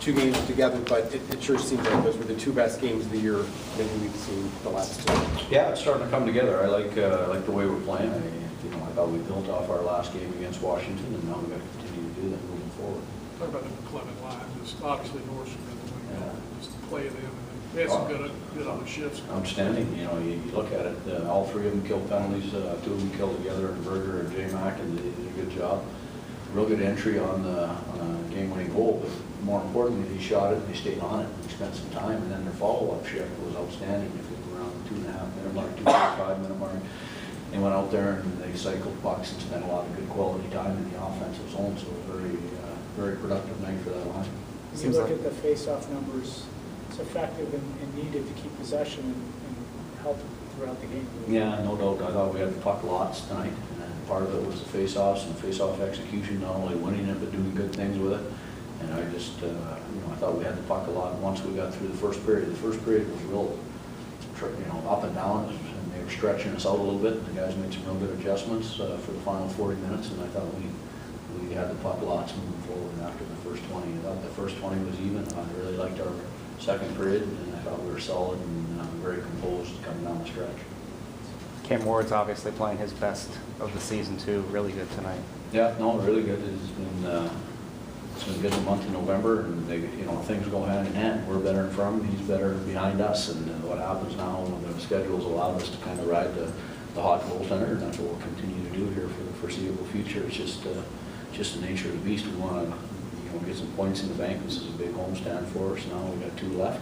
2 games together, but it sure seems like those were the 2 best games of the year maybe we've seen the last 2. Yeah, it's starting to come together. I like the way we're playing. I thought we built off our last game against Washington, and now we've got to continue to do that moving forward. Talk about the McClement line, just obviously North's been the wing, Yeah. just to play them. And they had some good on the shifts. Outstanding. You look at it, all 3 of them killed penalties, 2 of them killed together, and Berger and J-Mac, and they did a good job. Real good entry on the game-winning goal, but more importantly, they shot it, they stayed on it, they spent some time, and then their follow-up shift was outstanding. If it was around the 2.5 minute mark, 2.5 minute mark, they went out there and they cycled pucks and spent a lot of good quality time in the offensive zone, so it was a very productive night for that line. You look at the face-off numbers, it's effective and needed to keep possession and help throughout the game. Yeah, no doubt. I thought we had the puck lots tonight, and part of it was the face-offs and face-off execution, not only winning it, but doing good things with it. And I just, I thought we had the puck a lot once we got through the first period. The first period was real, up and down, and they were stretching us out a little bit. And the guys made some real good adjustments for the final 40 minutes, and I thought we had the puck lots moving forward after the first 20. I thought the first 20 was even. I really liked our second period, and I thought we were solid and very composed coming down the stretch. Cam Ward's obviously playing his best of the season too. Really good tonight. Yeah, no, really good. It's been a good month in November, and things go hand in hand. We're better in front of him, he's better behind us, and what happens now when the schedules allow us to kind of ride the hot goaltender, and that's what we'll continue to do here for the foreseeable future. It's just the nature of the beast. We want to get some points in the bank. This is a big homestand for us. Now we've got 2 left,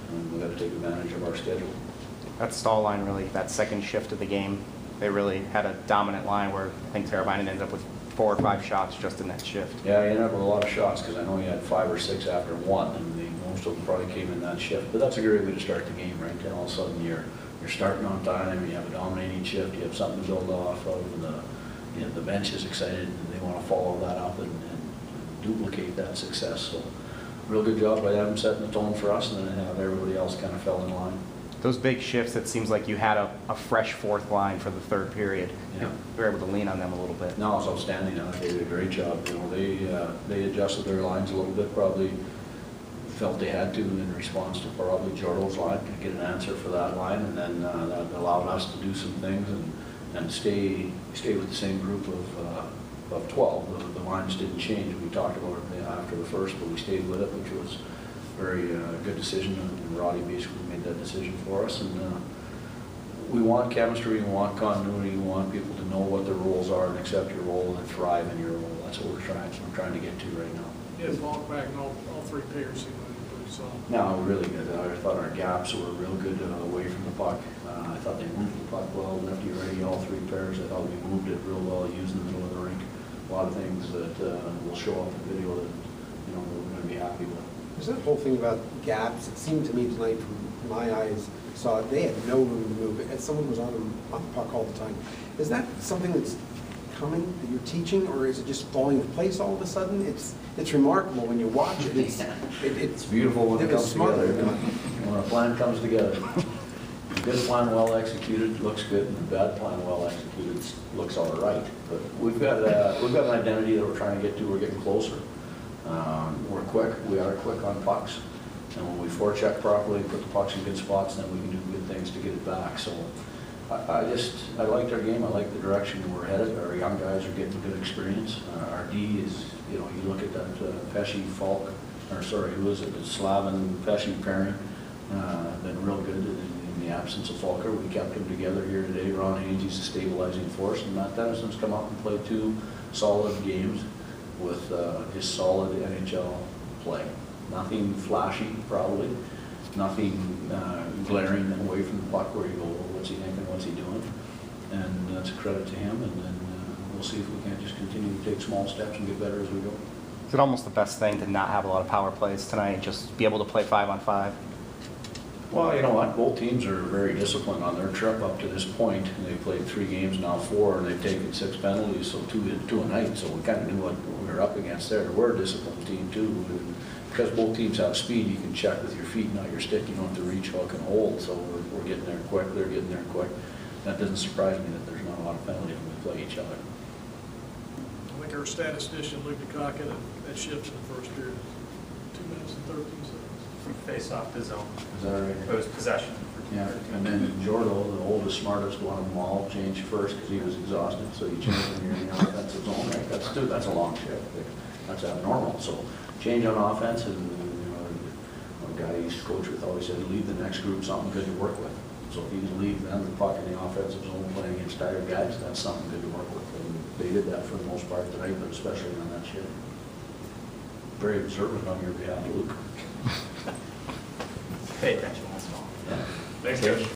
and we've got to take advantage of our schedule. That Stahl line really, that second shift of the game, they really had a dominant line where I think Teravainen ended up with 4 or 5 shots just in that shift. Yeah, he ended up with a lot of shots because I know he had 5 or 6 after 1, and most of them probably came in that shift. But that's a great way to start the game, right? Then all of a sudden you're starting on time, you have a dominating shift, you have something to build off of, and the bench is excited, and they want to follow that up and duplicate that success. So real good job by them setting the tone for us, and then have everybody else kind of fell in line. Those big shifts, it seems like you had a fresh 4th line for the 3rd period. Yeah. You were able to lean on them a little bit. No, it's outstanding. They did a great job. They adjusted their lines a little bit, probably felt they had to in response to probably Jordo's line to get an answer for that line, and then that allowed us to do some things and stay with the same group of 12. The lines didn't change. We talked about it after the first, but we stayed with it, which was a very good decision, and Roddy basically made that decision for us. And we want chemistry, we want continuity, we want people to know what their roles are and accept your role and thrive in your role. That's what we're trying to get to right now. Yeah, long back and all 3 pairs seemed like pretty solid. No, really good. I thought our gaps were real good away from the puck. I thought they moved the puck well, lefty, righty, all 3 pairs. I thought we moved it real well, using the middle of the rink. A lot of things that will show up in video that we're going to be happy with. There's that whole thing about gaps. It seemed to me tonight, from my eyes, saw they had no room to move. As someone was on the puck all the time. Is that something that's coming, that you're teaching, or is it just falling into place all of a sudden? It's remarkable when you watch it. It's beautiful when it comes together. When a plan comes together. A good plan well executed looks good, and a bad plan well executed looks all right. But we've got an identity that we're trying to get to. We're getting closer. We're quick. We are quick on pucks, and when we forecheck properly, put the pucks in good spots, then we can do good things to get it back. So I liked our game. I like the direction we're headed. Our young guys are getting good experience. Our D is, you look at that Pesce Falk, or sorry, who was it? The Slavin Pesce pairing. Been real good in the absence of Falker. We kept them together here today. Ron Hagey's a stabilizing force, and Matt Dennison's come up and played 2 solid games with just solid NHL play. Nothing flashy, probably. Nothing glaring away from the puck where you go, well, what's he thinking, what's he doing? And that's a credit to him, and then we'll see if we can't just continue to take small steps and get better as we go. Is it almost the best thing to not have a lot of power plays tonight, just be able to play 5-on-5? Well, you know what? Both teams are very disciplined on their trip up to this point. They've played 3 games, now 4, and they've taken 6 penalties, so 2 a night. So we kind of knew what we were up against there. We're a disciplined team too. Because both teams have speed, you can check with your feet, not your stick. You don't have to reach, hook, and hold. So we're getting there quick. They're getting there quick. That doesn't surprise me that there's not a lot of penalties when we play each other. I think our statistician, Luke DeCock, had shifts in the first period. from face-off to zone. Is that right? It was possession for Yeah, 13. and then Jordo, the oldest, smartest one of them all, changed first because he was exhausted, so he changed when you're in the offensive zone, right? That's a long shift. That's abnormal, so change on offense, and, you know, a guy I used to coach with always said, leave the next group something good to work with. So if you leave them the puck in the offensive zone playing against tired guys, that's something good to work with. And they did that for the most part tonight, but especially on that shift. Very observant on your behalf, Luke. Pay attention, that's all. Yeah. Thanks, Coach.